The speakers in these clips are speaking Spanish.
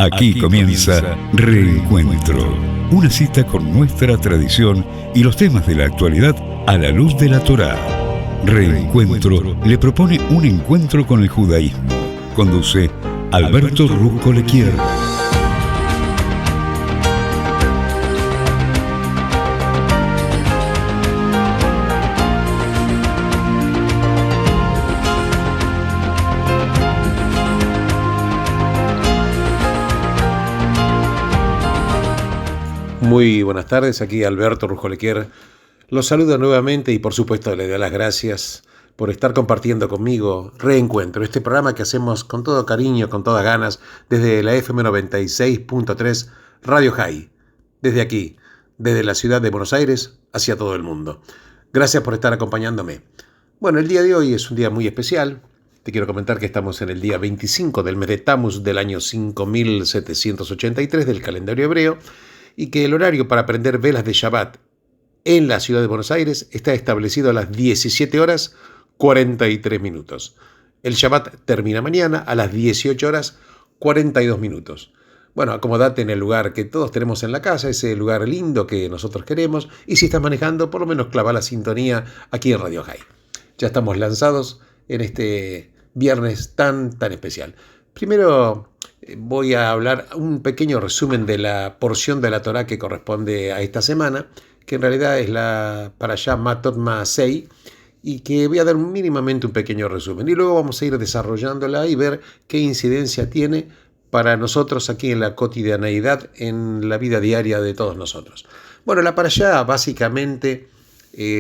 Aquí comienza Reencuentro, una cita con nuestra tradición y los temas de la actualidad a la luz de la Torá. Reencuentro le propone un encuentro con el judaísmo. Conduce Alberto Rusco Lequier. Muy buenas tardes, aquí Alberto Ruscolequier. Los saludo nuevamente y por supuesto le doy las gracias por estar compartiendo conmigo Reencuentro, este programa que hacemos con todo cariño, con todas ganas, desde la FM 96.3 Radio High, desde aquí, desde la ciudad de Buenos Aires hacia todo el mundo. Gracias por estar acompañándome. Bueno, el día de hoy es un día muy especial. Te quiero comentar que estamos en el día 25 del mes de Tammuz del año 5783 del calendario hebreo, y que el horario para prender velas de Shabbat en la ciudad de Buenos Aires está establecido a las 17 horas 43 minutos. El Shabbat termina mañana a las 18 horas 42 minutos. Bueno, acomodate en el lugar que todos tenemos en la casa, ese lugar lindo que nosotros queremos, y si estás manejando, por lo menos clava la sintonía aquí en Radio High. Ya estamos lanzados en este viernes tan especial. Primero voy a hablar un pequeño resumen de la porción de la Torá que corresponde a esta semana, que en realidad es la Parashá Matot Maasei, y que voy a dar mínimamente un pequeño resumen. Y luego vamos a ir desarrollándola y ver qué incidencia tiene para nosotros aquí en la cotidianeidad, en la vida diaria de todos nosotros. Bueno, la Parashá básicamente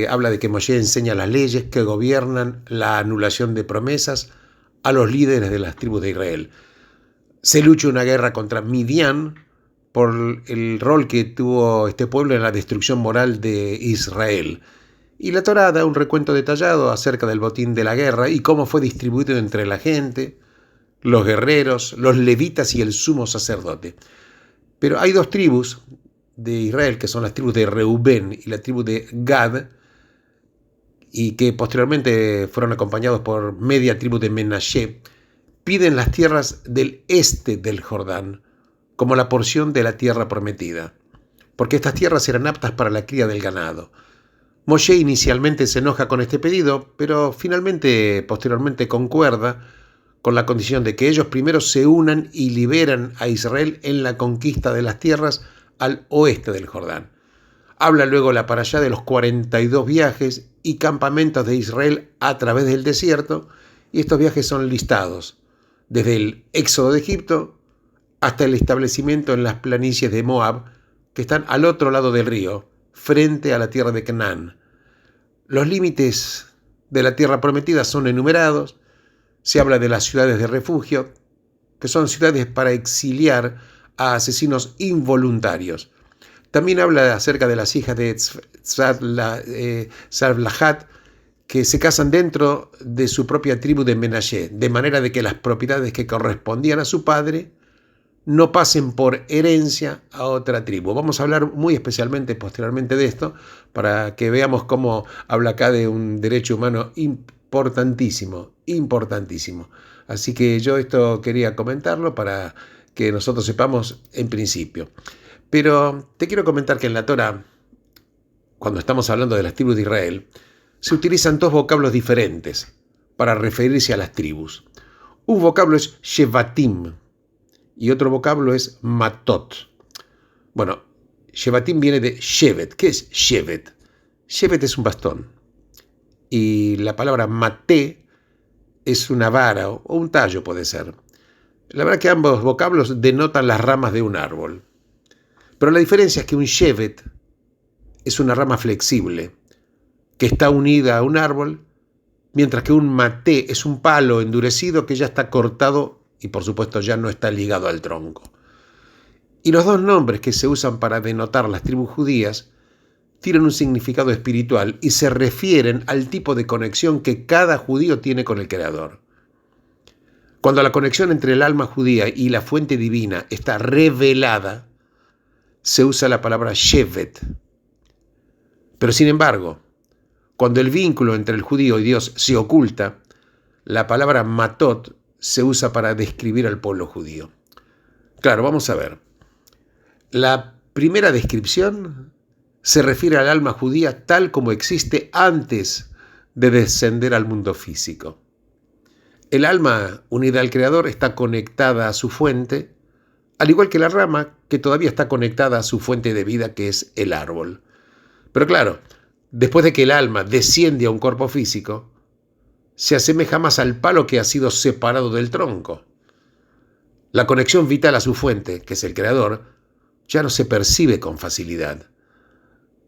habla de que Moshe enseña las leyes que gobiernan la anulación de promesas a los líderes de las tribus de Israel. Se lucha una guerra contra Midian por el rol que tuvo este pueblo en la destrucción moral de Israel. Y la Torá da un recuento detallado acerca del botín de la guerra y cómo fue distribuido entre la gente, los guerreros, los levitas y el sumo sacerdote. Pero hay dos tribus de Israel, que son las tribus de Reubén y la tribu de Gad, y que posteriormente fueron acompañados por media tribu de Menashe, piden las tierras del este del Jordán como la porción de la tierra prometida, porque estas tierras eran aptas para la cría del ganado. Moshe inicialmente se enoja con este pedido, pero posteriormente concuerda con la condición de que ellos primero se unan y liberan a Israel en la conquista de las tierras al oeste del Jordán. Habla luego la parashá de los 42 viajes y campamentos de Israel a través del desierto, y estos viajes son listados desde el éxodo de Egipto hasta el establecimiento en las planicies de Moab, que están al otro lado del río, frente a la tierra de Canaán. Los límites de la tierra prometida son enumerados. Se habla de las ciudades de refugio, que son ciudades para exiliar a asesinos involuntarios. También habla acerca de las hijas de Tzavlahat, que se casan dentro de su propia tribu de Menashe, de manera de que las propiedades que correspondían a su padre no pasen por herencia a otra tribu. Vamos a hablar muy especialmente posteriormente de esto, para que veamos cómo habla acá de un derecho humano importantísimo. Así que yo esto quería comentarlo para que nosotros sepamos en principio. Pero te quiero comentar que en la Torá, cuando estamos hablando de las tribus de Israel, se utilizan dos vocablos diferentes para referirse a las tribus. Un vocablo es Shevatim y otro vocablo es Matot. Bueno, Shevatim viene de Shevet. ¿Qué es Shevet? Shevet es un bastón. Y la palabra Maté es una vara o un tallo, puede ser. La verdad que ambos vocablos denotan las ramas de un árbol. Pero la diferencia es que un Shevet es una rama flexible que está unida a un árbol, mientras que un maté es un palo endurecido que ya está cortado y por supuesto ya no está ligado al tronco. Y los dos nombres que se usan para denotar las tribus judías tienen un significado espiritual y se refieren al tipo de conexión que cada judío tiene con el Creador. Cuando la conexión entre el alma judía y la fuente divina está revelada, se usa la palabra Shevet. Pero sin embargo, cuando el vínculo entre el judío y Dios se oculta, la palabra matot se usa para describir al pueblo judío. Claro, vamos a ver. La primera descripción se refiere al alma judía tal como existe antes de descender al mundo físico. El alma unida al Creador está conectada a su fuente, al igual que la rama que todavía está conectada a su fuente de vida, que es el árbol. Pero claro, después de que el alma desciende a un cuerpo físico, se asemeja más al palo que ha sido separado del tronco. La conexión vital a su fuente, que es el Creador, ya no se percibe con facilidad.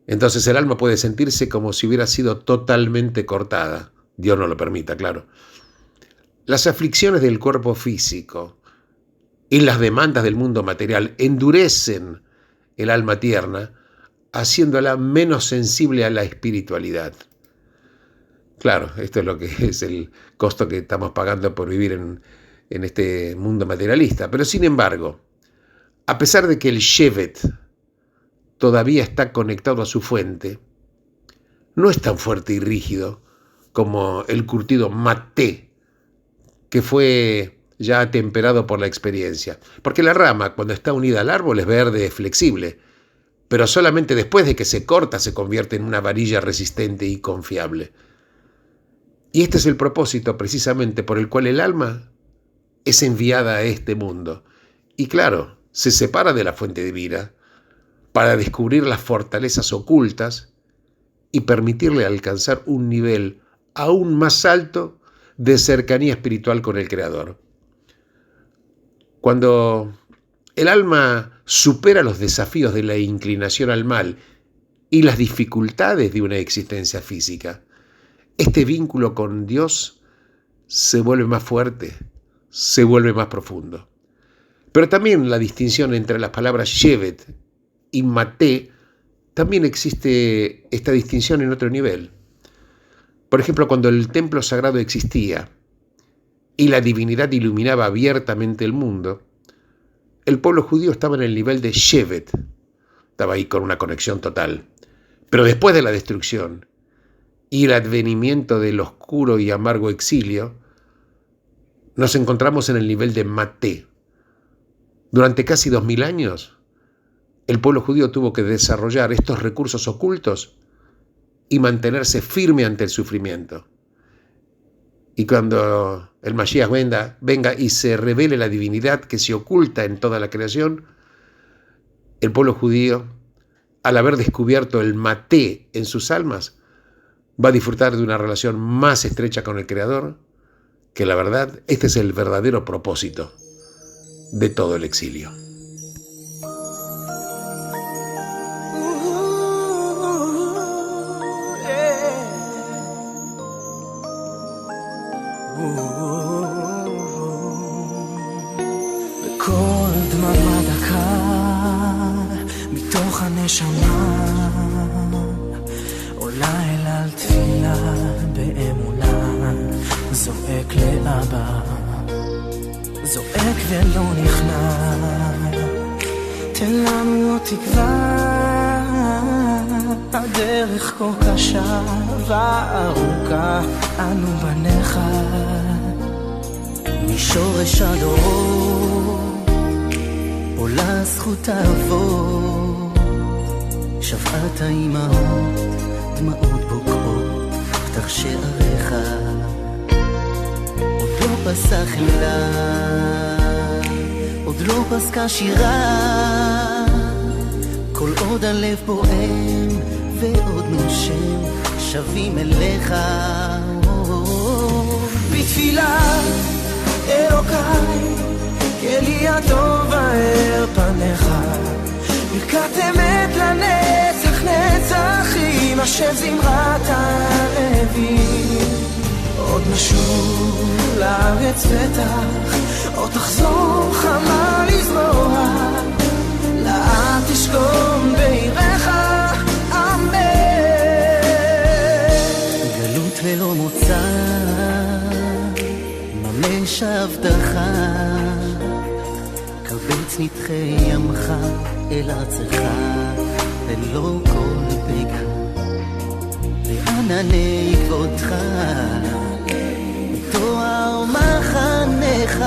Entonces el alma puede sentirse como si hubiera sido totalmente cortada. Dios no lo permita, claro. Las aflicciones del cuerpo físico y las demandas del mundo material endurecen el alma tierna, haciéndola menos sensible a la espiritualidad. Claro, esto es lo que es el costo que estamos pagando por vivir en este mundo materialista. Pero sin embargo, a pesar de que el Shevet todavía está conectado a su fuente, no es tan fuerte y rígido como el curtido maté, que fue ya atemperado por la experiencia. Porque la rama, cuando está unida al árbol, es verde, es flexible, pero solamente después de que se corta se convierte en una varilla resistente y confiable. Y este es el propósito precisamente por el cual el alma es enviada a este mundo. Y claro, se separa de la fuente de vida para descubrir las fortalezas ocultas y permitirle alcanzar un nivel aún más alto de cercanía espiritual con el Creador. Cuando el alma supera los desafíos de la inclinación al mal y las dificultades de una existencia física, este vínculo con Dios se vuelve más fuerte, se vuelve más profundo. Pero también la distinción entre las palabras Shevet y Maté, también existe esta distinción en otro nivel. Por ejemplo, cuando el templo sagrado existía y la divinidad iluminaba abiertamente el mundo, el pueblo judío estaba en el nivel de Shevet, estaba ahí con una conexión total. Pero después de la destrucción y el advenimiento del oscuro y amargo exilio, nos encontramos en el nivel de Maté. Durante casi 2000 años, el pueblo judío tuvo que desarrollar estos recursos ocultos y mantenerse firme ante el sufrimiento. Y cuando el Mashiach venga y se revele la divinidad que se oculta en toda la creación, el pueblo judío, al haber descubierto el maté en sus almas, va a disfrutar de una relación más estrecha con el Creador, que la verdad, este es el verdadero propósito de todo el exilio. בכל דממה דקה מתוך הנשמה עולה אל על תפילה באמונה זועק לאבא זועק ולא נכנע תן לנו תקווה הדרך כה קשה וארוכה אנו בניך משורש הדורות עולה זכות אבות שפעת האימהות דמעות בוקעות פתח שעריך עוד לא פסח חמלה עוד לא פסקה שירה כל עוד הלב פועם ועוד נושם שבים אליך בתפילה אלוקיי כלי הטוב האר פניך ברכת אמת לנצח נצחים אשר זמרת הלווים עוד נשוב לארץ בטח עוד תחזור חמה לזרוע לאט תשכון בעירך אמן גלות ולא מוצא ממש הבטחה קבץ נדחי ימך אל ארצך ולא כל פגע לענני כבודך בתואר מחנך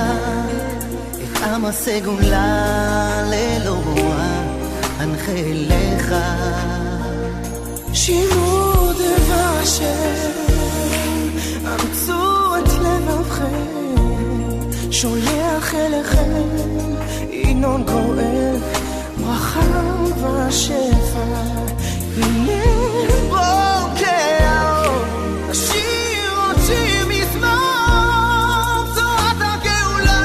את המעשה גאולה לאלוה אנחה לך שימו דבר השם אמצו את לבבכם שולח אליכם ינון גואל ברכה ושפע הנה בוקר האור השיר אותי מזמור תורת הגאולה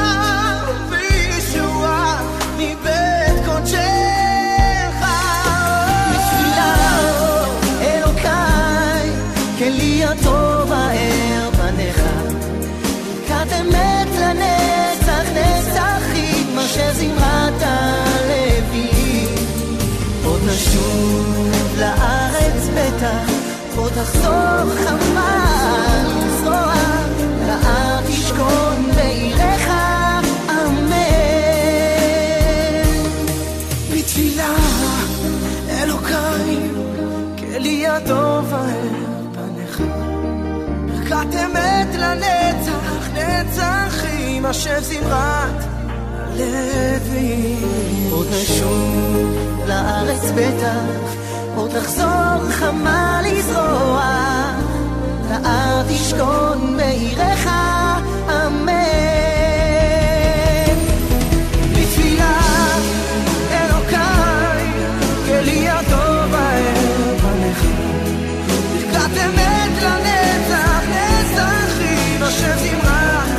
וישועה מבית קודשך בתפילה אלוקיי כלי הטוב האר פניך כת אמת לנצח נצחים אשר זמרת לוי עוד נשוב לארץ בטח עוד תחזור חמה לזרוע לארץ תשכון בעירך אמן בתפילה אלוקיי כלי הטוב האר פניך ברכת אמת לנצח נצחים אשר זמרת לוי עוד נשוב לארץ בטח עוד תחזור חמה לזרוע לארץ תשכון בעירך אמן בתפילה אלוקיי כלי הטוב האר פניך ברכת אמת לנצח נצחים אשר זמרת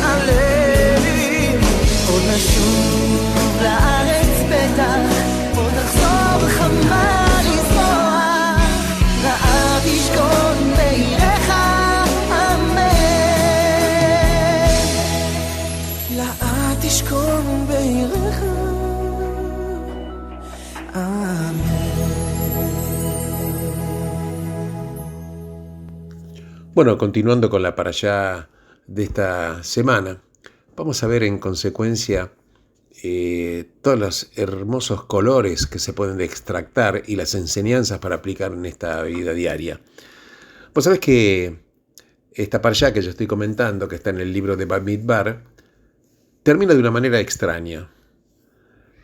הלוי עוד נשוב לארץ בטח עוד תחזור חמה לזרוע לארץ תשכון בעירך אמן לאט תשכון בעירך Bueno, continuando con la parashá de esta semana, vamos a ver en consecuencia todos los hermosos colores que se pueden extractar y las enseñanzas para aplicar en esta vida diaria. Vos sabés que esta parashá que yo estoy comentando, que está en el libro de Bamidbar, termina de una manera extraña.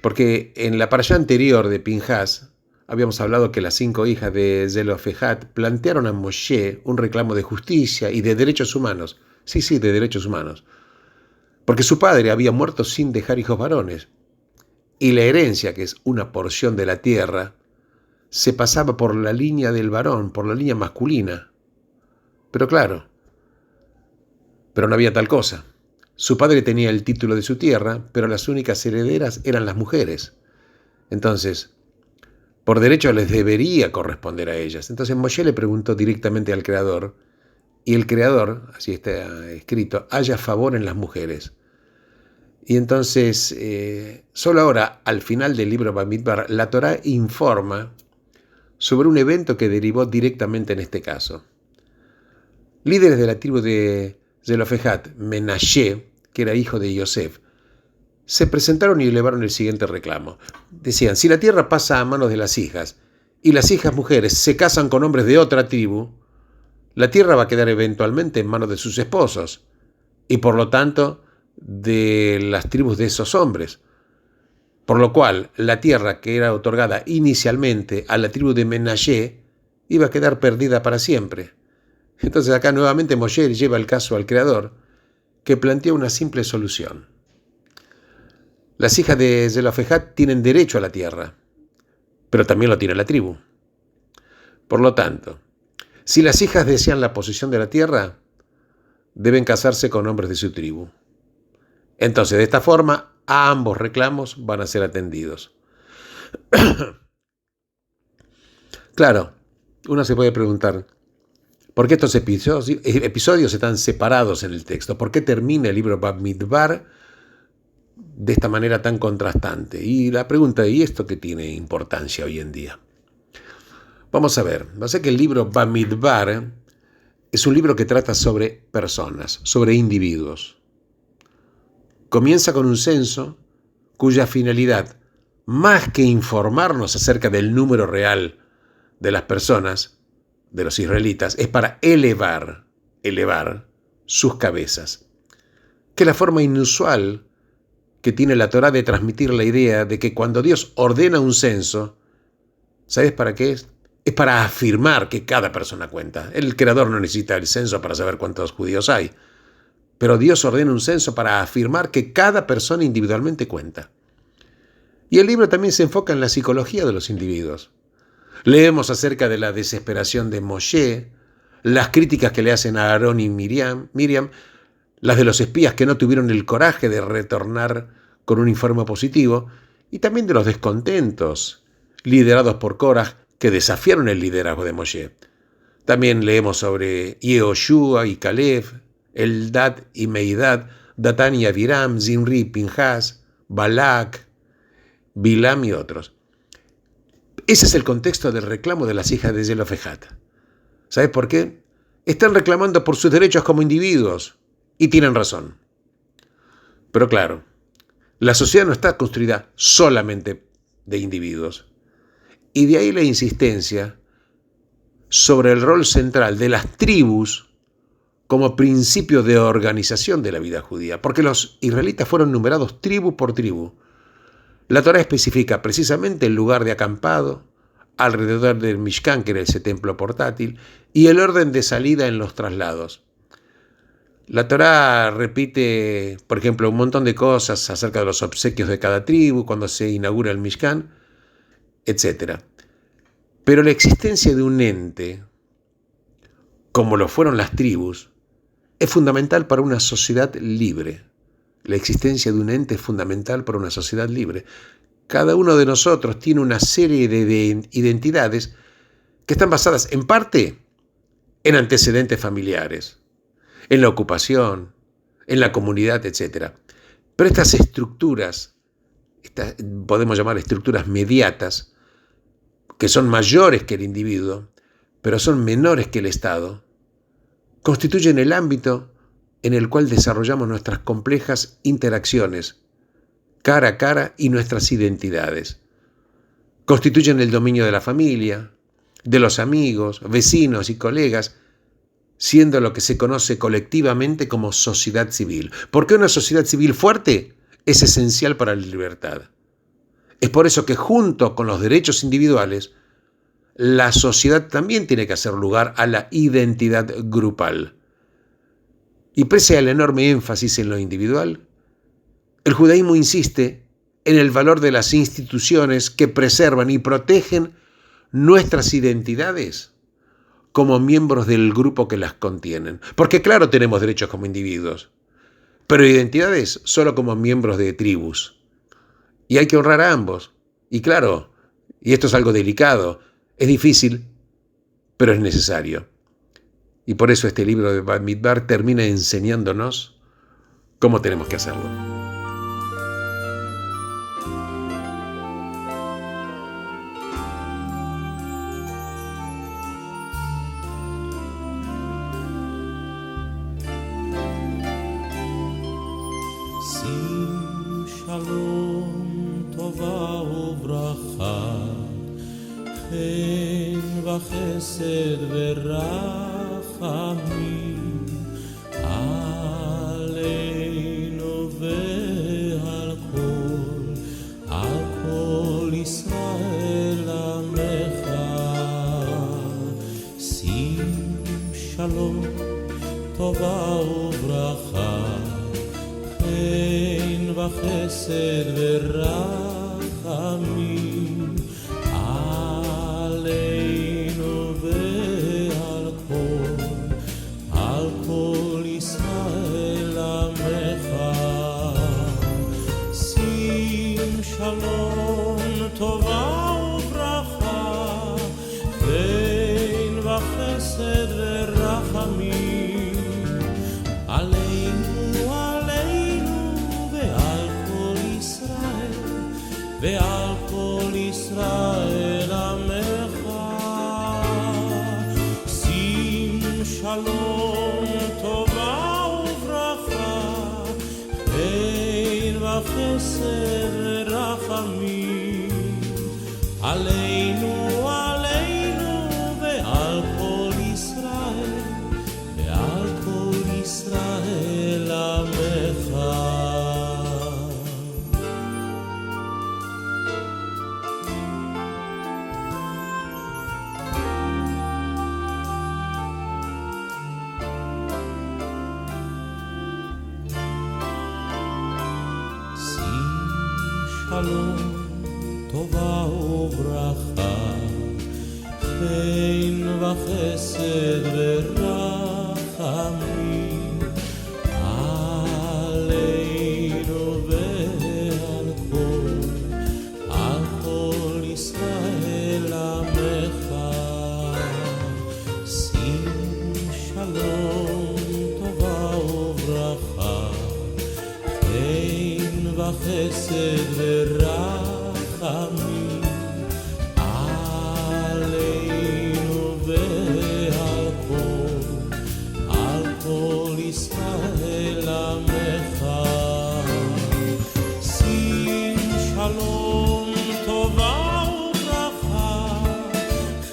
Porque en la parashá anterior de Pinhas, habíamos hablado que las 5 hijas de Zelofejat plantearon a Moshe un reclamo de justicia y de derechos humanos. Sí, de derechos humanos. Porque su padre había muerto sin dejar hijos varones. Y la herencia, que es una porción de la tierra, se pasaba por la línea del varón, por la línea masculina. Pero claro, pero no había tal cosa. Su padre tenía el título de su tierra, pero las únicas herederas eran las mujeres. Entonces, por derecho les debería corresponder a ellas. Entonces Moshe le preguntó directamente al Creador, y el Creador, así está escrito, haya favor en las mujeres. Y entonces, solo ahora, al final del libro Bamidbar, la Torá informa sobre un evento que derivó directamente en este caso. Líderes de la tribu de Zelofejat, Menashe, que era hijo de Yosef, se presentaron y elevaron el siguiente reclamo. Decían, si la tierra pasa a manos de las hijas, y las hijas mujeres se casan con hombres de otra tribu, la tierra va a quedar eventualmente en manos de sus esposos, y por lo tanto de las tribus de esos hombres. Por lo cual, la tierra que era otorgada inicialmente a la tribu de Menashe iba a quedar perdida para siempre. Entonces acá nuevamente Moshe lleva el caso al Creador, que plantea una simple solución. Las hijas de Zelofejat tienen derecho a la tierra, pero también lo tiene la tribu. Por lo tanto, si las hijas desean la posesión de la tierra, deben casarse con hombres de su tribu. Entonces, de esta forma, ambos reclamos van a ser atendidos. Claro, uno se puede preguntar, ¿por qué estos episodios están separados en el texto? ¿Por qué termina el libro Bamidbar de esta manera tan contrastante? Y la pregunta, ¿y esto qué tiene importancia hoy en día? Vamos a ver, va a ser que el libro Bamidbar es un libro que trata sobre personas, sobre individuos. Comienza con un censo cuya finalidad, más que informarnos acerca del número real de las personas, de los israelitas, es para elevar sus cabezas. Que es la forma inusual que tiene la Torá de transmitir la idea de que cuando Dios ordena un censo, ¿sabes para qué es? Es para afirmar que cada persona cuenta. El Creador no necesita el censo para saber cuántos judíos hay, pero Dios ordena un censo para afirmar que cada persona individualmente cuenta. Y el libro también se enfoca en la psicología de los individuos. Leemos acerca de la desesperación de Moshe, las críticas que le hacen a Aarón y Miriam, las de los espías que no tuvieron el coraje de retornar con un informe positivo, y también de los descontentos liderados por Korah que desafiaron el liderazgo de Moshe. También leemos sobre Yehoshua y Caleb, Eldad y Meidad, Datán y Abiram, Zimri y Pinhas, Balak, Bilam y otros. Ese es el contexto del reclamo de las hijas de Zelofejat. ¿Sabes por qué? Están reclamando por sus derechos como individuos, y tienen razón. Pero claro, la sociedad no está construida solamente de individuos. Y de ahí la insistencia sobre el rol central de las tribus como principio de organización de la vida judía, porque los israelitas fueron numerados tribu por tribu. La Torá especifica precisamente el lugar de acampado, alrededor del Mishkan, que era ese templo portátil, y el orden de salida en los traslados. La Torá repite, por ejemplo, un montón de cosas acerca de los obsequios de cada tribu, cuando se inaugura el Mishkan, etc. Pero la existencia de un ente, como lo fueron las tribus, es fundamental para una sociedad libre. La existencia de un ente es fundamental para una sociedad libre. Cada uno de nosotros tiene una serie de identidades que están basadas en parte en antecedentes familiares, en la ocupación, en la comunidad, etc. Pero estas estructuras, podemos llamar estructuras mediatas, que son mayores que el individuo, pero son menores que el Estado, constituyen el ámbito en el cual desarrollamos nuestras complejas interacciones, cara a cara, y nuestras identidades. Constituyen el dominio de la familia, de los amigos, vecinos y colegas, siendo lo que se conoce colectivamente como sociedad civil. Porque una sociedad civil fuerte es esencial para la libertad. Es por eso que junto con los derechos individuales, la sociedad también tiene que hacer lugar a la identidad grupal. Y pese al enorme énfasis en lo individual, el judaísmo insiste en el valor de las instituciones que preservan y protegen nuestras identidades como miembros del grupo que las contienen. Porque claro, tenemos derechos como individuos, pero identidades solo como miembros de tribus. Y hay que honrar a ambos. Y claro, y esto es algo delicado, es difícil, pero es necesario. Y por eso este libro de Bamidbar termina enseñándonos cómo tenemos que hacerlo. Sim shalom tova uvracha chen v'chesed v'rachamim aleinu ve'al kol Yisrael amecha. Sim shalom tova uvracha chen v'chesed v'rachamim aleinu ve'al kol Yisrael amecha. Sim shalom tova uvracha chen v'chesed v'rachamim aleinu ve'al kol Yisrael amecha. Sim shalom tova uvracha chen v'chesed v'rachamim aleinu ve'al kol Yisrael amecha. שלום, טובה וברכה, חן וחסד ורחמים, עלינו ועל כל ישראל עמך, שים שלום, טובה וברכה, חן וחסד ורחמים, עלינו ועל כל ישראל עמך, שים שלום, טובה וברכה,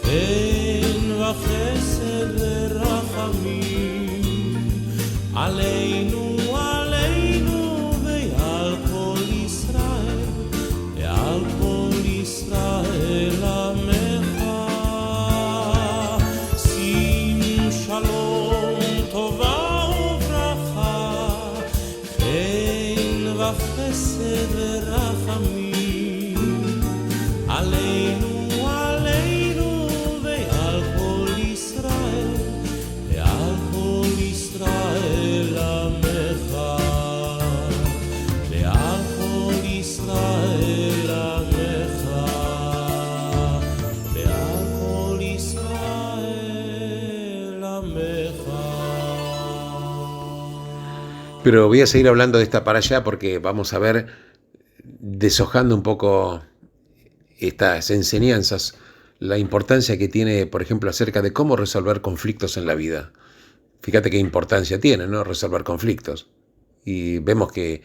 חן וחסד ורחמים, עלינו ועל כל ישראל עמך, שים שלום, טובה וברכה, חן וחסד ורחמים, עלינו ועל כל ישראל עמך, ועל כל ישראל עמך, ועל כל ישראל עמך. Pero voy a seguir hablando de esta para allá porque vamos a ver, deshojando un poco estas enseñanzas, la importancia que tiene, por ejemplo, acerca de cómo resolver conflictos en la vida. Fíjate qué importancia tiene, ¿no? Resolver conflictos. Y vemos que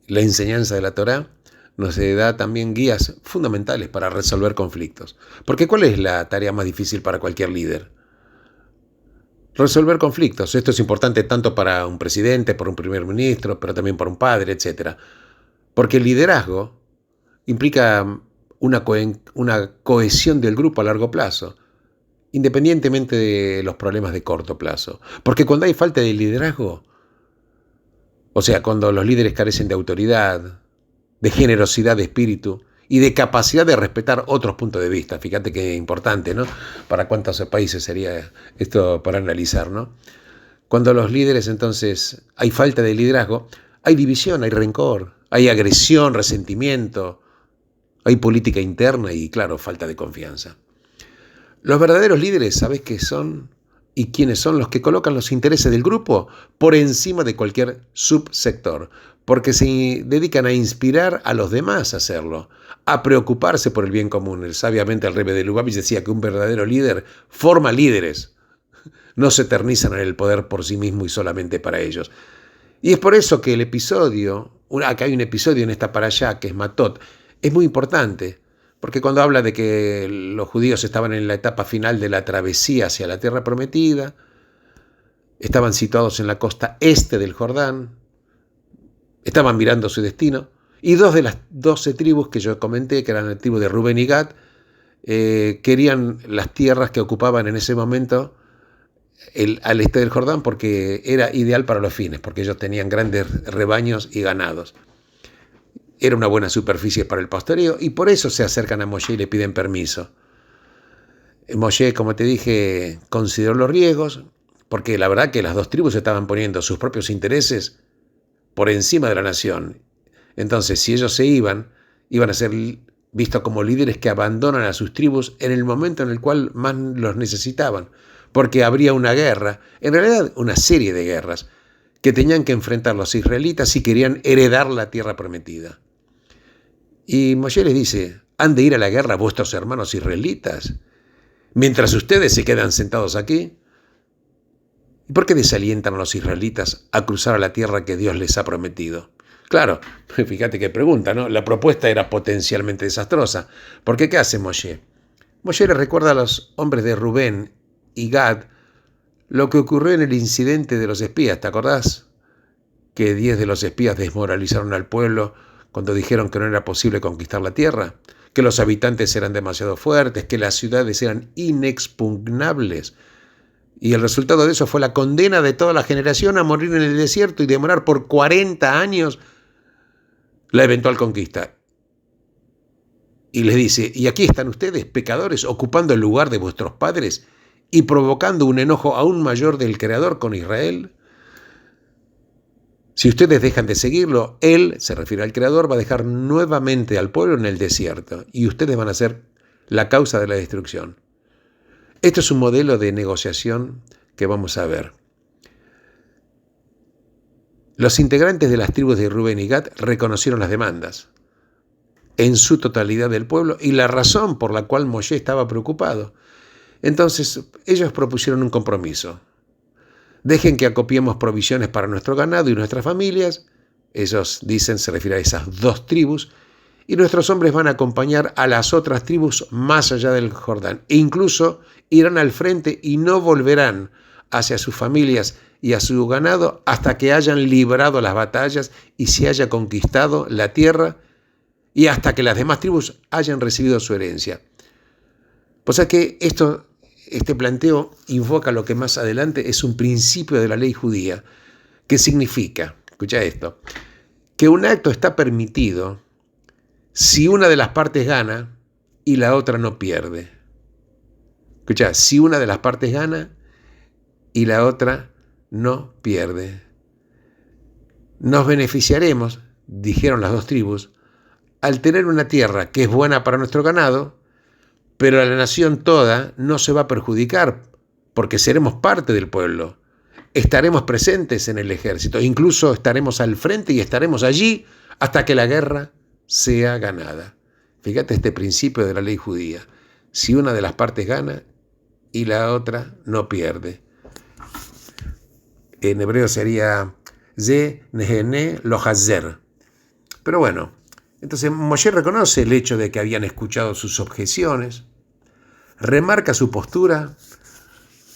la enseñanza de la Torá nos da también guías fundamentales para resolver conflictos. Porque ¿cuál es la tarea más difícil para cualquier líder? Resolver conflictos. Esto es importante tanto para un presidente, para un primer ministro, pero también para un padre, etc. Porque el liderazgo implica una cohesión del grupo a largo plazo, independientemente de los problemas de corto plazo. Porque cuando hay falta de liderazgo, o sea, cuando los líderes carecen de autoridad, de generosidad de espíritu y de capacidad de respetar otros puntos de vista, fíjate qué importante, ¿no? Para cuántos países sería esto para analizar, ¿no? Cuando los líderes, entonces, hay falta de liderazgo, hay división, hay rencor, hay agresión, resentimiento, hay política interna y, claro, falta de confianza. Los verdaderos líderes, ¿sabes qué son? ¿Y quiénes son? Los que colocan los intereses del grupo por encima de cualquier subsector, porque se dedican a inspirar a los demás a hacerlo, a preocuparse por el bien común. Sabiamente el Rebbe de Lubavitch decía que un verdadero líder forma líderes, no se eternizan en el poder por sí mismo y solamente para ellos. Y es por eso que el episodio, acá hay un episodio en esta para allá que es Matot, es muy importante. Porque cuando habla de que los judíos estaban en la etapa final de la travesía hacia la tierra prometida, estaban situados en la costa este del Jordán, estaban mirando su destino, y dos de las 12 tribus que yo comenté, que eran la tribu de Rubén y Gad, querían las tierras que ocupaban en ese momento al este del Jordán porque era ideal para los fines, porque ellos tenían grandes rebaños y ganados. Era una buena superficie para el pastoreo y por eso se acercan a Moshe y le piden permiso. Moshe, como te dije, consideró los riesgos, porque la verdad que las dos tribus estaban poniendo sus propios intereses por encima de la nación. Entonces, si ellos se iban a ser vistos como líderes que abandonan a sus tribus en el momento en el cual más los necesitaban, porque habría una guerra, en realidad una serie de guerras, que tenían que enfrentar los israelitas si querían heredar la tierra prometida. Y Moshe les dice, ¿han de ir a la guerra vuestros hermanos israelitas, mientras ustedes se quedan sentados aquí? ¿Y por qué desalientan a los israelitas a cruzar a la tierra que Dios les ha prometido? Claro, fíjate qué pregunta, ¿no? La propuesta era potencialmente desastrosa. Porque ¿qué hace Moshe? Moshe le recuerda a los hombres de Rubén y Gad lo que ocurrió en el incidente de los espías, ¿te acordás? Que 10 de los espías desmoralizaron al pueblo cuando dijeron que no era posible conquistar la tierra, que los habitantes eran demasiado fuertes, que las ciudades eran inexpugnables. Y el resultado de eso fue la condena de toda la generación a morir en el desierto y demorar por 40 años la eventual conquista. Y les dice, y aquí están ustedes, pecadores, ocupando el lugar de vuestros padres y provocando un enojo aún mayor del Creador con Israel. Si ustedes dejan de seguirlo, Él, se refiere al Creador, va a dejar nuevamente al pueblo en el desierto y ustedes van a ser la causa de la destrucción. Esto es un modelo de negociación que vamos a ver. Los integrantes de las tribus de Rubén y Gad reconocieron las demandas en su totalidad del pueblo y la razón por la cual Moshe estaba preocupado. Entonces ellos propusieron un compromiso. Dejen que acopiemos provisiones para nuestro ganado y nuestras familias. Ellos dicen, se refiere a esas dos tribus, y nuestros hombres van a acompañar a las otras tribus más allá del Jordán. E incluso irán al frente y no volverán hacia sus familias y a su ganado hasta que hayan librado las batallas y se haya conquistado la tierra y hasta que las demás tribus hayan recibido su herencia. Pues es que este planteo invoca lo que más adelante es un principio de la ley judía, que significa, escucha esto, que un acto está permitido si una de las partes gana y la otra no pierde. Escucha, si una de las partes gana y la otra no pierde. Nos beneficiaremos, dijeron las dos tribus, al tener una tierra que es buena para nuestro ganado, pero la nación toda no se va a perjudicar porque seremos parte del pueblo. Estaremos presentes en el ejército, incluso estaremos al frente y estaremos allí hasta que la guerra sea ganada. Fíjate este principio de la ley judía. Si una de las partes gana y la otra no pierde. En hebreo sería Ze Nehene Lo Hazer. Pero bueno, entonces Moshe reconoce el hecho de que habían escuchado sus objeciones, remarca su postura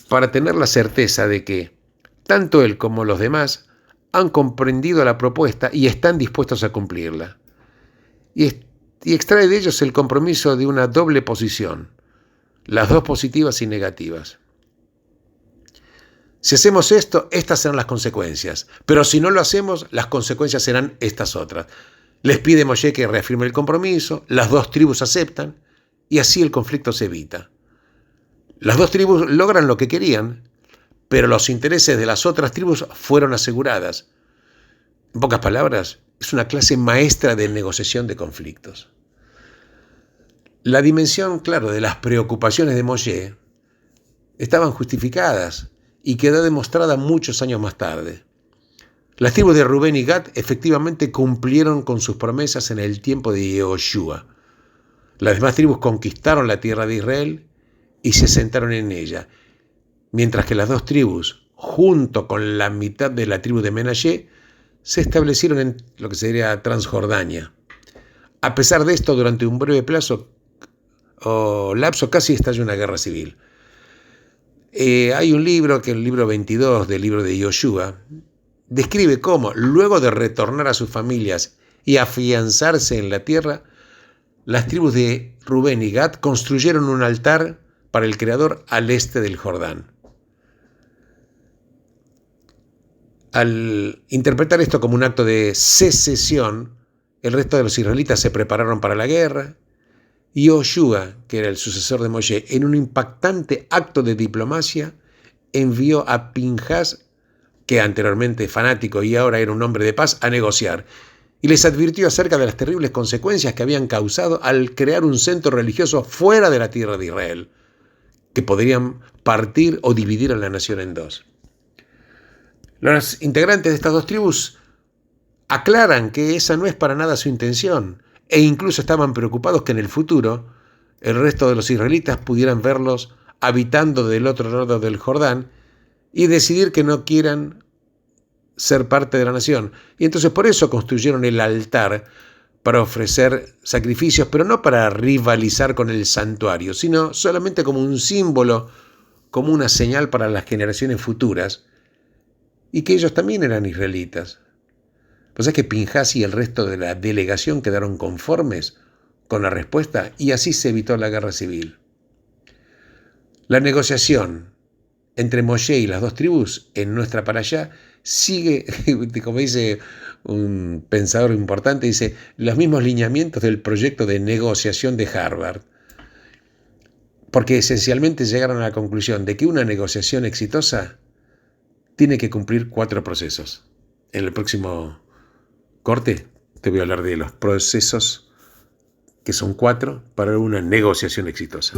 para tener la certeza de que tanto él como los demás han comprendido la propuesta y están dispuestos a cumplirla. Y extrae de ellos el compromiso de una doble posición, las dos positivas y negativas. Si hacemos esto, estas serán las consecuencias, pero si no lo hacemos, las consecuencias serán estas otras. Les pide Moshe que reafirme el compromiso, las dos tribus aceptan y así el conflicto se evita. Las dos tribus logran lo que querían, pero los intereses de las otras tribus fueron aseguradas. En pocas palabras, es una clase maestra de negociación de conflictos. La dimensión, claro, de las preocupaciones de Moshe estaban justificadas y quedó demostrada muchos años más tarde. Las tribus de Rubén y Gad efectivamente cumplieron con sus promesas en el tiempo de Yehoshua. Las demás tribus conquistaron la tierra de Israel y se asentaron en ella, mientras que las dos tribus, junto con la mitad de la tribu de Menashe, se establecieron en lo que sería Transjordania. A pesar de esto, durante un breve lapso casi estalló una guerra civil. Hay un libro, que es el libro 22 del libro de Yoshua, describe cómo, luego de retornar a sus familias y afianzarse en la tierra, las tribus de Rubén y Gad construyeron un altar para el Creador al este del Jordán. Al interpretar esto como un acto de secesión, el resto de los israelitas se prepararon para la guerra. Y Yoshua, que era el sucesor de Moshe, en un impactante acto de diplomacia, envió a Pinjas, que anteriormente fanático y ahora era un hombre de paz, a negociar. Y les advirtió acerca de las terribles consecuencias que habían causado al crear un centro religioso fuera de la tierra de Israel, que podrían partir o dividir a la nación en dos. Los integrantes de estas dos tribus aclaran que esa no es para nada su intención, e incluso estaban preocupados que en el futuro el resto de los israelitas pudieran verlos habitando del otro lado del Jordán y decidir que no quieran ser parte de la nación. Y entonces por eso construyeron el altar para ofrecer sacrificios, pero no para rivalizar con el santuario, sino solamente como un símbolo, como una señal para las generaciones futuras, y que ellos también eran israelitas. Pues es que Pinjas y el resto de la delegación quedaron conformes con la respuesta y así se evitó la guerra civil. La negociación entre Moshe y las dos tribus en nuestra parashá sigue, como dice un pensador importante, dice, los mismos lineamientos del proyecto de negociación de Harvard. Porque esencialmente llegaron a la conclusión de que una negociación exitosa tiene que cumplir 4 procesos. En el próximo corte te voy a hablar de los procesos, que son 4, para una negociación exitosa.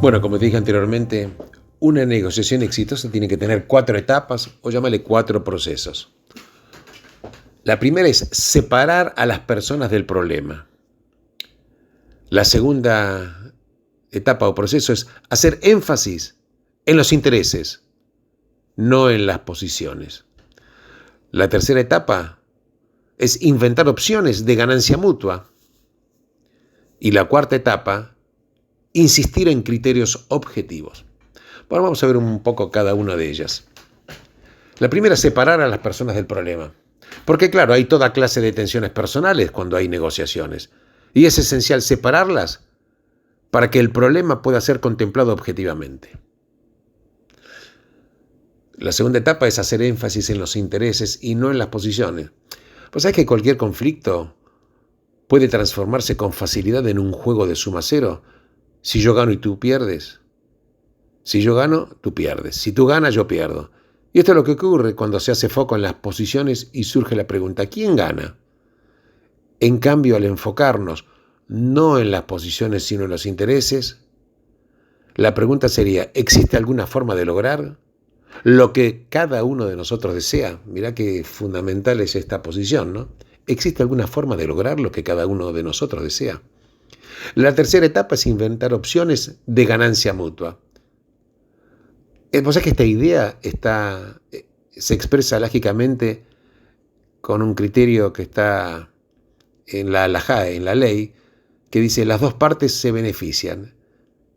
Bueno, como te dije anteriormente, una negociación exitosa tiene que tener 4 etapas o llámale 4 procesos. La primera es separar a las personas del problema. La segunda etapa o proceso es hacer énfasis en los intereses, no en las posiciones. La tercera etapa es inventar opciones de ganancia mutua. Y la cuarta etapa, insistir en criterios objetivos. Bueno, vamos a ver un poco cada una de ellas. La primera es separar a las personas del problema. Porque claro, hay toda clase de tensiones personales cuando hay negociaciones. Y es esencial separarlas para que el problema pueda ser contemplado objetivamente. La segunda etapa es hacer énfasis en los intereses y no en las posiciones. Pues sabés que cualquier conflicto puede transformarse con facilidad en un juego de suma cero. Si yo gano y tú pierdes. Si yo gano, tú pierdes. Si tú ganas, yo pierdo. Y esto es lo que ocurre cuando se hace foco en las posiciones y surge la pregunta, ¿quién gana? En cambio, al enfocarnos no en las posiciones sino en los intereses, la pregunta sería, ¿existe alguna forma de lograr lo que cada uno de nosotros desea? Mirá qué fundamental es esta posición, ¿no? ¿Existe alguna forma de lograr lo que cada uno de nosotros desea? La tercera etapa es inventar opciones de ganancia mutua. Vos sabés que esta idea se expresa lógicamente con un criterio que está en la halajá, en la ley, que dice las dos partes se benefician.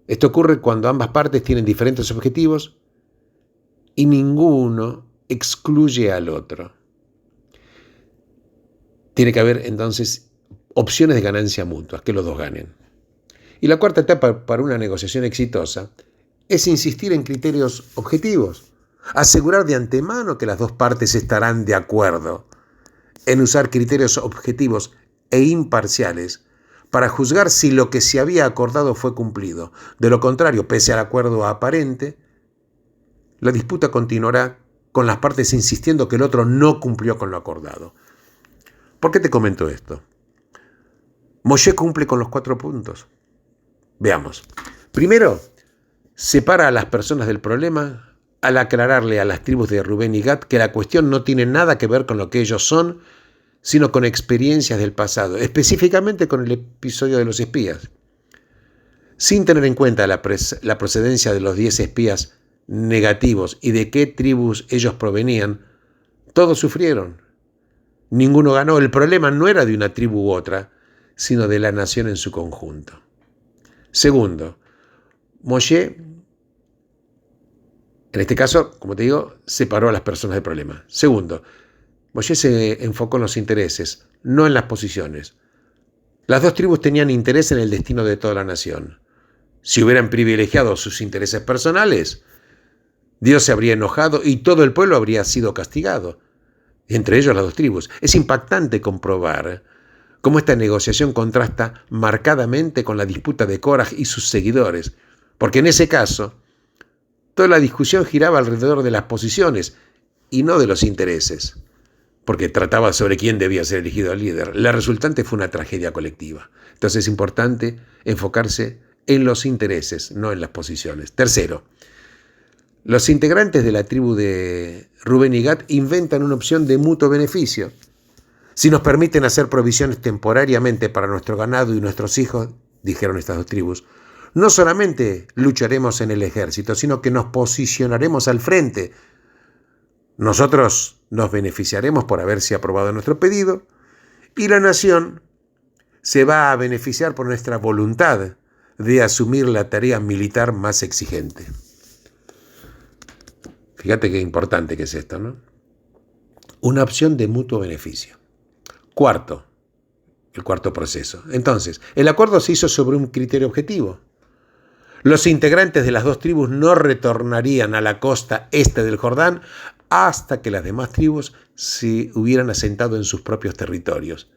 Esto ocurre cuando ambas partes tienen diferentes objetivos y ninguno excluye al otro. Tiene que haber entonces opciones de ganancia mutua, que los dos ganen. Y la cuarta etapa para una negociación exitosa es insistir en criterios objetivos, asegurar de antemano que las dos partes estarán de acuerdo en usar criterios objetivos e imparciales para juzgar si lo que se había acordado fue cumplido. De lo contrario, pese al acuerdo aparente, la disputa continuará con las partes insistiendo que el otro no cumplió con lo acordado. ¿Por qué te comento esto? Moshe cumple con los 4 puntos. Veamos. Primero, separa a las personas del problema al aclararle a las tribus de Rubén y Gad que la cuestión no tiene nada que ver con lo que ellos son, sino con experiencias del pasado, específicamente con el episodio de los espías. Sin tener en cuenta la procedencia de los 10 espías negativos y de qué tribus ellos provenían, todos sufrieron. Ninguno ganó. El problema no era de una tribu u otra, sino de la nación en su conjunto. Segundo, Moshe, en este caso, como te digo, separó a las personas del problema. Segundo, Moshe se enfocó en los intereses, no en las posiciones. Las dos tribus tenían interés en el destino de toda la nación. Si hubieran privilegiado sus intereses personales, Dios se habría enojado y todo el pueblo habría sido castigado, entre ellos las dos tribus. Es impactante comprobar cómo esta negociación contrasta marcadamente con la disputa de Koraj y sus seguidores, porque en ese caso, toda la discusión giraba alrededor de las posiciones y no de los intereses, porque trataba sobre quién debía ser elegido el líder. La resultante fue una tragedia colectiva. Entonces es importante enfocarse en los intereses, no en las posiciones. Tercero, los integrantes de la tribu de Rubén y Gad inventan una opción de mutuo beneficio. Si nos permiten hacer provisiones temporariamente para nuestro ganado y nuestros hijos, dijeron estas dos tribus, no solamente lucharemos en el ejército, sino que nos posicionaremos al frente. Nosotros nos beneficiaremos por haberse aprobado nuestro pedido y la nación se va a beneficiar por nuestra voluntad de asumir la tarea militar más exigente. Fíjate qué importante que es esto, ¿no? Una opción de mutuo beneficio. Cuarto, el cuarto proceso. Entonces, el acuerdo se hizo sobre un criterio objetivo. Los integrantes de las dos tribus no retornarían a la costa este del Jordán hasta que las demás tribus se hubieran asentado en sus propios territorios.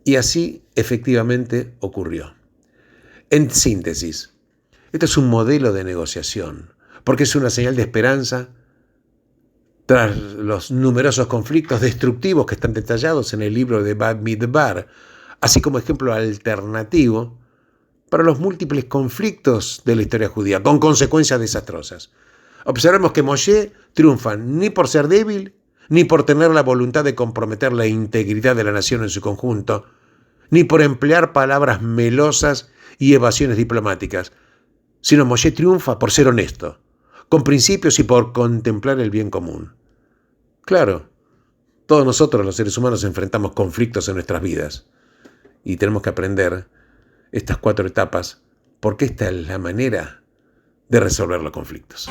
Y así efectivamente ocurrió. En síntesis, esto es un modelo de negociación, porque es una señal de esperanza tras los numerosos conflictos destructivos que están detallados en el libro de Bamidbar, así como ejemplo alternativo para los múltiples conflictos de la historia judía, con consecuencias desastrosas. Observemos que Moshe triunfa ni por ser débil, ni por tener la voluntad de comprometer la integridad de la nación en su conjunto, ni por emplear palabras melosas y evasiones diplomáticas, sino Moshe triunfa por ser honesto, con principios y por contemplar el bien común. Claro, todos nosotros los seres humanos enfrentamos conflictos en nuestras vidas y tenemos que aprender estas 4 etapas porque esta es la manera de resolver los conflictos.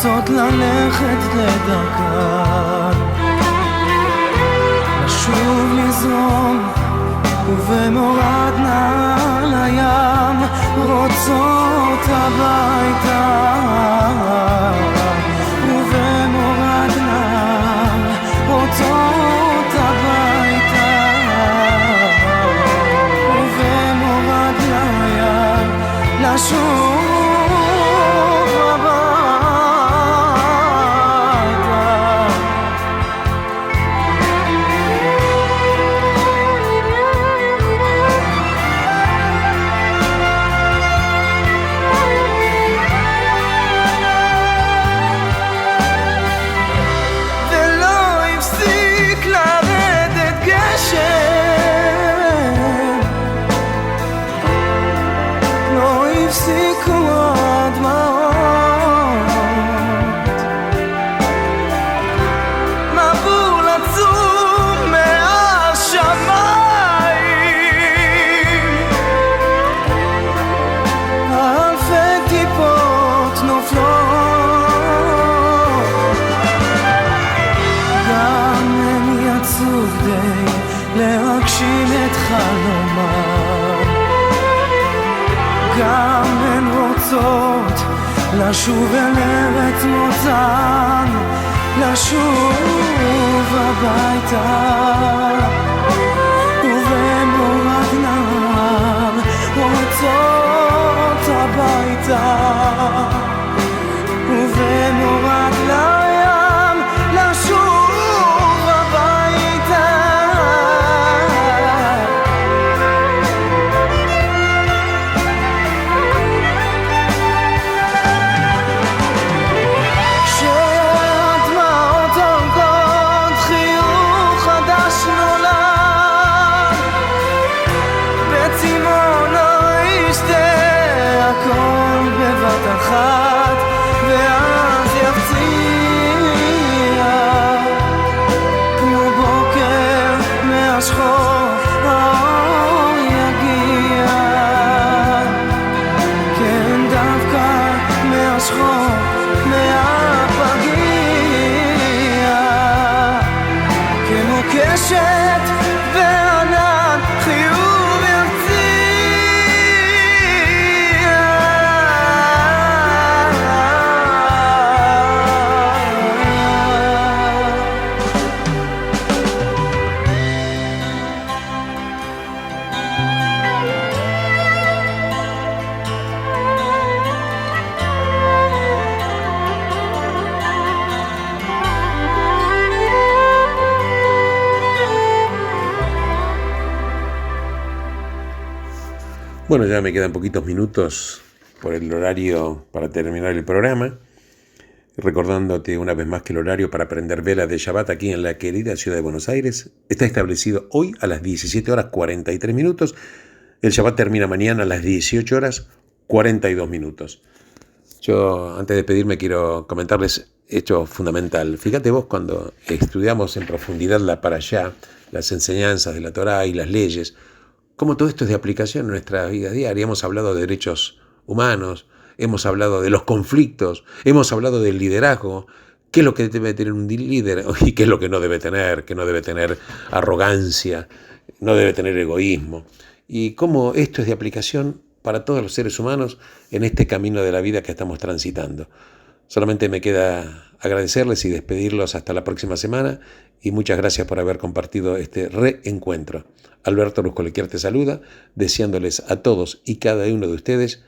רוצות ללכת לדרכן, לשוב לזרום ובמורד נהר לים, רוצות הביתה ובמורד נהר, רוצות הביתה ובמורד לים, לשוב לשוב אל ארץ מוצאן, לשוב הביתה ובמורד נהר, רוצות הביתה ובמורד לים, לשוב הביתה. אחת ואז יפציע כמו בוקר מהשחור, האור יגיע, כן דווקא מהשחור, מהפגיע, כמו קשת וענן חיוב יפציע. Bueno, ya me quedan poquitos minutos por el horario para terminar el programa, recordándote una vez más que el horario para prender velas de Shabbat aquí en la querida ciudad de Buenos Aires está establecido hoy a las 17 horas 43 minutos. El Shabbat termina mañana a las 18 horas 42 minutos. Yo, antes de despedirme, quiero comentarles esto fundamental. Fíjate vos, cuando estudiamos en profundidad la Parashá, las enseñanzas de la Torá y las leyes, cómo todo esto es de aplicación en nuestra vida diaria. Hemos hablado de derechos humanos, hemos hablado de los conflictos, hemos hablado del liderazgo, qué es lo que debe tener un líder y qué es lo que no debe tener, que no debe tener arrogancia, no debe tener egoísmo, y cómo esto es de aplicación para todos los seres humanos en este camino de la vida que estamos transitando. Solamente me queda agradecerles y despedirlos hasta la próxima semana, y muchas gracias por haber compartido este reencuentro. Alberto Ruscolequier te saluda, deseándoles a todos y cada uno de ustedes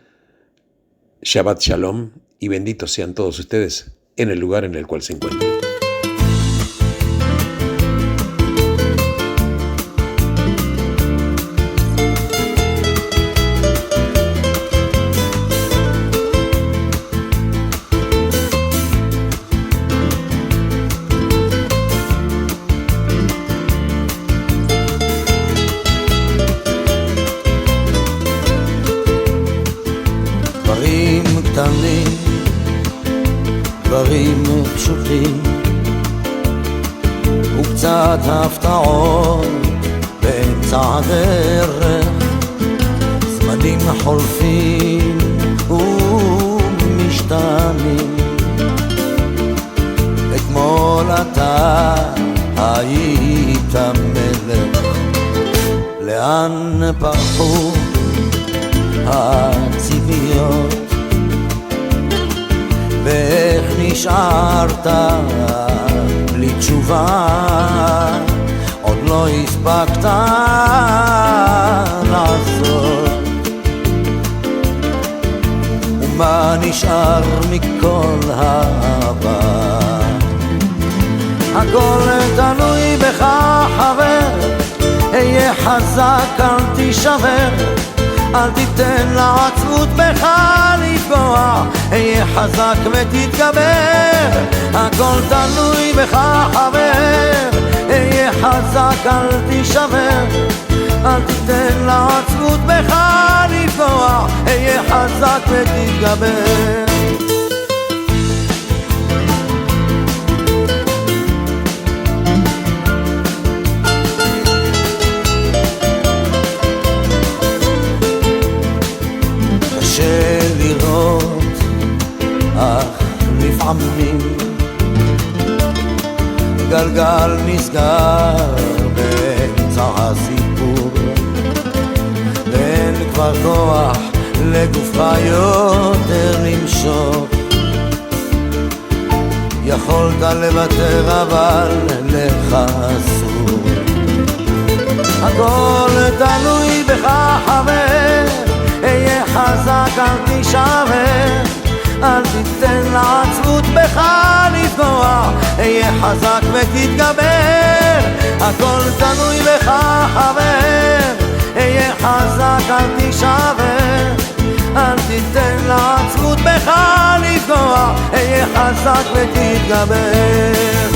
Shabbat Shalom, y benditos sean todos ustedes en el lugar en el cual se encuentren. דברים פשוטים וקצת הפתעות באמצע הדרך, זמנים חולפים ומשתנים, אתה היית מלך, לאן פרחו הציפיות, ואיך נשארת בלי תשובה, עוד לא הספקת לעשות. ומה נשאר מכל העבר? הכל תלוי בך חבר, היה חזק אל תישבר, אל תיתן לעצמות בך לפגוע, היה חזק ותתגבר. הכל תלוי בך חבר, היה חזק אל תישבר, אל תיתן לעצמות בך לפגוע, היה חזק ותתגבר. קשה לראות, אך לפעמים גלגל נסגר באמצע הסיפור, ואין כבר כוח לגופך יותר למשוך. יכולת לוותר אבל לך אסור. הכל תלוי בך חבר, היה חזק אל תישבר, אל תיתן לעצמות בך לפגוע, היה חזק ותתגבר. הכל תלוי בך חבר, היה חזק אל תישבר, אל תיתן לעצמות בך לפגוע, היה חזק ותתגבר.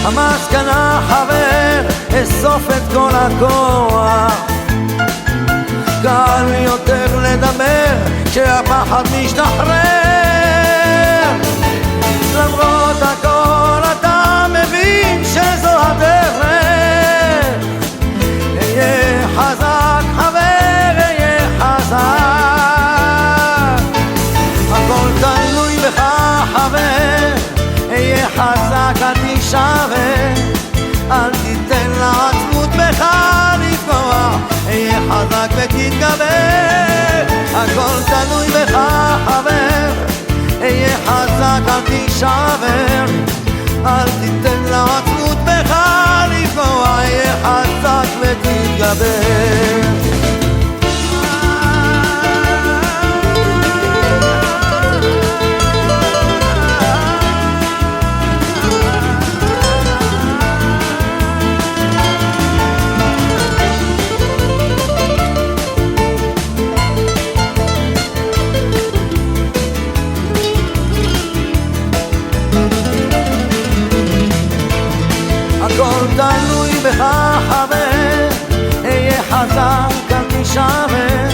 המסקנה חבר, אסוף את כל הכוח, קל יותר לדבר כשהפחד משתחרר. למרות הכל אתה מבין שזו הדרך, היה חזק חבר, היה חזק. הכל תלוי בך חבר, היה חזק אל תישבר, אל תיתן לעצמות בך לפגוע, היה חזק ותתגבר. הכל תלוי בך חבר, היה חזק אל תישבר, אל תיתן לעצמות בך לפגוע, היה חזק ותתגבר. הכל תלוי בך חבר, היה חזק אל תישבר,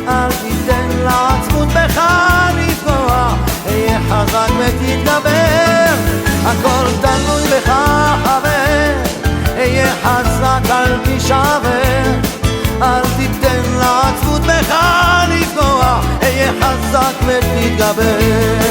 אל תיתן לעצמות בך לפגוע, היה חזק ותתגבר. הכל תלוי בך חבר, היה חזק אל תישבר, אל תיתן לעצמות בך לפגוע, היה חזק ותתגבר.